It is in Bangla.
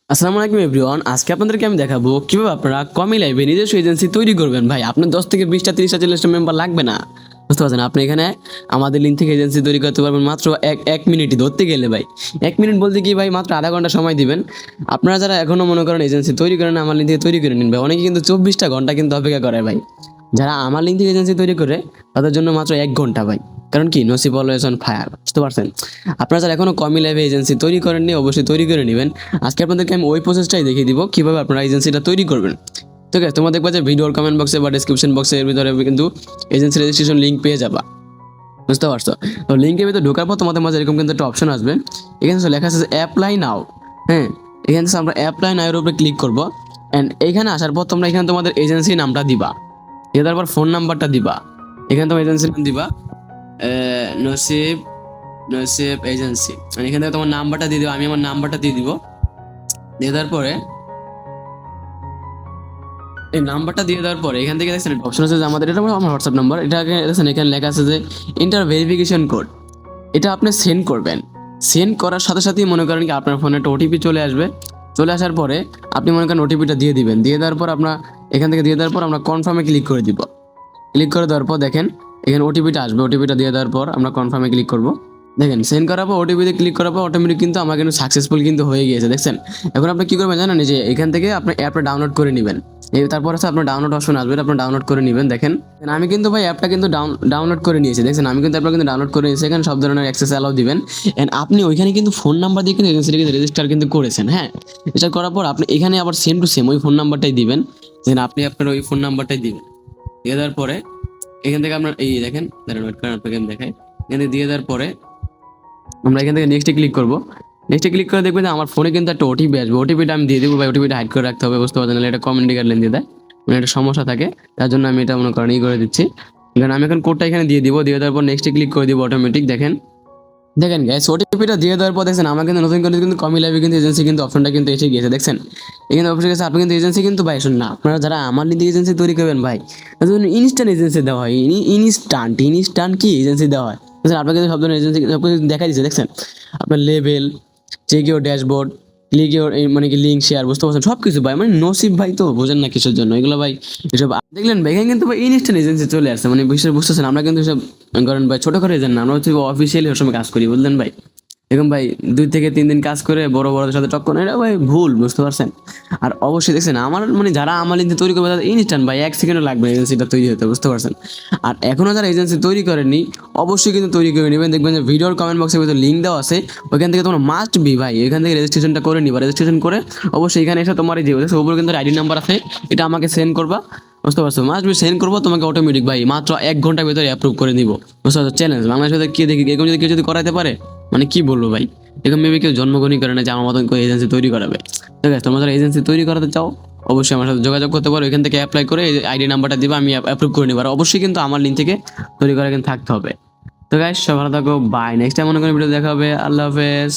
আসসালামু আলাইকুম এভরিওয়ান। আজকে আপনাদেরকে আমি দেখাবো কিভাবে আপনারা কমই লাইভে নিজস্ব এজেন্সি তৈরি করবেন। ভাই আপনার 10 থেকে 20টা 30টা 40টা মেম্বার লাগবে না, বুঝতে পারছেন? আপনি এখানে আমাদের লিঙ্ক থেকে এজেন্সি তৈরি করতে পারবেন মাত্র এক মিনিটই ধরতে গেলে। ভাই 1 মিনিট বলতে কি ভাই, মাত্র আধা ঘন্টা সময় দিবেন। আপনারা যারা এখনো মনে করেন এজেন্সি তৈরি করেন, আমার লিঙ্ক থেকে তৈরি করে নিন ভাই। অনেকে কিন্তু 24টা ঘন্টা কিন্তু অপেক্ষা করে ভাই। যারা আমার লিঙ্ক থেকে এজেন্সি তৈরি করে তাদের জন্য মাত্র 1 ঘন্টা ভাই। কারণ কি, নসিব অলওয়েজ অন ফায়ার, বুঝতে পারছেন? আপনারা যারা এখনো কমি লাইভে এজেন্সি তৈরি করেননি, অবশ্যই তৈরি করে নেবেন। আজকে আপনাদেরকে আমি ওই প্রসেসটাই দেখিয়ে দিব কিভাবে আপনারা এজেন্সিটা তৈরি করবেন। ঠিক আছে, তোমরা দেখবা যে ভিডিওর কমেন্ট বক্সে বা ডিসক্রিপশন বক্সে এর ভিতরে কিন্তু এজেন্সি রেজিস্ট্রেশন লিঙ্ক পেয়ে যাবা, বুঝতে পারছো? তো লিঙ্কের ভিতরে ঢোকার পর তোমাদের মাঝে এরকম কিন্তু একটা অপশন আসবে। এখানে লেখা আছে অ্যাপ্লাই নাও। হ্যাঁ, এখানে আমরা অ্যাপ্লাই নাও এর উপরে ক্লিক করবো। অ্যান্ড এইখানে আসার পর তোমরা এখানে তোমাদের এজেন্সি নামটা দিবা, দিয়ে তারপর ফোন নাম্বারটা দিবা। এখানে তোমার এজেন্সির নাম দিবা নসিব নসিব এজেন্সি। মানে এখান থেকে তোমার নাম্বারটা দিয়ে দিবো, আমি আমার নাম্বারটা দিয়ে দিব। দিয়ে দেওয়ার পরে এই নাম্বারটা দিয়ে দেওয়ার পরে এখান থেকে দেখছেন অপশন আছে যে আমাদের এটা আমার হোয়াটসঅ্যাপ নাম্বার। এটা দেখছেন এখানে লেখা আছে যে ইন্টার ভেরিফিকেশন কোড। এটা আপনি সেন্ড করবেন। সেন্ড করার সাথে সাথেই মনে করেন কি আপনার ফোনে একটা ওটিপি চলে আসবে। চলে আসার পরে আপনি মনে করেন ওটিপিটা দিয়ে দিবেন। দিয়ে দেওয়ার পর আপনার এখান থেকে দিয়ে দেওয়ার পর আমরা কনফার্মে ক্লিক করে দিব। ক্লিক করে দেওয়ার পর দেখেন এখানে ওটিপিটা আসবে। ওটিপিটা দিয়ে দেওয়ার পর আমরা কনফার্মে ক্লিক করব। দেখেন সেন্ড করার পর ওটিপিতে ক্লিক করার পর অটোমেটিক কিন্তু আমার কিন্তু সাকসেসফুল কিন্তু হয়ে গিয়েছে, দেখছেন? এখন আপনি কি করবেন জানেন, যে এখান থেকে আপনি অ্যাপটা ডাউনলোড করে নেবেন। তারপর হচ্ছে আপনার ডাউনলোড অপশন আসবে, আপনি ডাউনলোড করে নেবেন। দেখেন আমি কিন্তু ভাই অ্যাপটা কিন্তু ডাউনলোড করে নিয়েছি, দেখছেন? আমি কিন্তু অ্যাপটা কিন্তু ডাউনলোড করে নিয়েছি। এখানে সব ধরনের অ্যাক্সেস অ্যালাউ দিবেন। এন্ড আপনি ওইখানে কিন্তু ফোন নাম্বার দিয়ে কিন্তু এজেন্সিটা কিন্তু রেজিস্টার কিন্তু করেছেন। হ্যাঁ, এটা করার পর আপনি এখানে আবার সেম টু সেম ওই ফোন নাম্বারটাই দিবেন। দেন আপনি আপনার ওই ফোন নাম্বারটাই দিবেন। দিয়ে দেওয়ার পরে এখান থেকে আপনার এই দেখেন, দাঁড়ান ওয়েট করেন, আপনাকে আমি দেখাই। এখানে দিয়ে দেওয়ার পরে আমরা এখান থেকে নেক্সটে ক্লিক করবো। নেক্সটে ক্লিক করে দেখবেন যে আমার ফোনে কিন্তু একটা ওটিপি আসবে। ওটিপিটা আমি দিয়ে দেবো ভাই। ওটিপিটা হাইড করে রাখতে হবে, বুঝতে পারছেন? এটা কমেন্ট গাইডলাইন দিয়ে দেয়, মানে একটা সমস্যা থাকে। তার জন্য আমি এটা মনে করেন করে দিচ্ছি। কারণ আমি এখন কোডটা এখানে দিয়ে দিব। দিয়ে দেওয়ার পর নেক্সটে ক্লিক করে দিব অটোমেটিক। দেখেন দেখেন গ্যাস ওটিপিটা দিয়ে দেওয়ার পর দেখছেন আমার কিন্তু নতুন করে কিন্তু কমি লাইভে কিন্তু এজেন্সি কিন্তু অপশনটা কিন্তু এসে গিয়েছে, দেখছেন? এখানে অপশন গেছে আপনি কিন্তু এজেন্সি কিন্তু ভাই শুনুন না, আপনারা যারা আমার লিঙ্কে এজেন্সি তৈরি করবেন ভাই, তাদের জন্য ইনস্ট্যান্ট এজেন্সি দেওয়া হয়। ইনস্ট্যান্ট কি এজেন্সি দেওয়া হয়, বুঝলেন? আপনাকে কিন্তু সব ধরনের এজেন্সি সব কিছু দেখা দিচ্ছে, দেখছেন? আপনার level, check your dashboard, click your মানে কি লিঙ্ক শেয়ার, বুঝতে পারছেন? সব কিছু ভাই, মানে নসিব ভাই তো বোঝেন না কিসের জন্য এগুলো ভাই। এসব দেখলেন ভাই, এখানে কিন্তু ভাই ইনস্ট্যান্ট এজেন্সি চলে আসছে। মানে বুঝতেছেন, আমরা কিন্তু সব করেন ভাই ছোট করে এজেন্ট না, আমরা হচ্ছে অফিসিয়ালি ওর সময় কাজ করি, বুঝলেন ভাই? এরকম ভাই 2 থেকে 3 দিন কাজ করে বড় বড়দের সাথে টক্কর, এটা ভাই ভুল, বুঝতে পারছেন? আর অবশ্যই দেখছেন আমার মানে যারা আমার লিঙ্ক তৈরি করবে তাদের ইনস্ট্যান্ট ভাই 1 সেকেন্ডও লাগবে এজেন্সিটা তৈরি হতে, বুঝতে পারছেন? আর এখনো যারা এজেন্সি তৈরি করেননি অবশ্যই কিন্তু তৈরি করে নেবেন। দেখবেন যে ভিডিওর কমেন্ট বক্সের ভিতরে লিঙ্ক দেওয়া আছে, ওইখান থেকে তোমরা মাস্ট বি ভাই এখান থেকে রেজিস্ট্রেশনটা করে নিবা। রেজিস্ট্রেশন করে অবশ্যই এখানে এসে তোমার এই যে উপরে কিন্তু আইডি নাম্বার আছে, এটা আমাকে সেন্ড করবা, বুঝতে পারছো? মাস্ট বি সেন্ড করবো তোমাকে অটোমেটিক ভাই, মাত্র 1 ঘন্টার ভিতরে অ্যাপ্রুভ করে দিব, বুঝতে পারছো? চ্যালেঞ্জ বাংলাদেশে কি দেখি এরকম যদি কেউ যদি করাতে পারে, মানে কি বলবো ভাই, এরকম মেবি কেউ জন্মগ্রহণই করে না যে আমার মতন করে এজেন্সি তৈরি করাবে। ঠিক আছে, তোমরা যারা এজেন্সি তৈরি করাতে চাও অবশ্যই আমার সাথে যোগাযোগ করতে পারো। এখান থেকে অ্যাপ্লাই করে আইডি নাম্বারটা দিবা, আমি অ্যাপ্রুভ করে নিব। আর অবশ্যই কিন্তু আমার লিঙ্ক থেকে তৈরি করা কিন্তু থাকতে হবে। তো গাইস সব ভালো থাকো, বাই। নেক্সট টাইম মনে করেন ভিডিও দেখা হবে। আল্লাহ হাফেজ।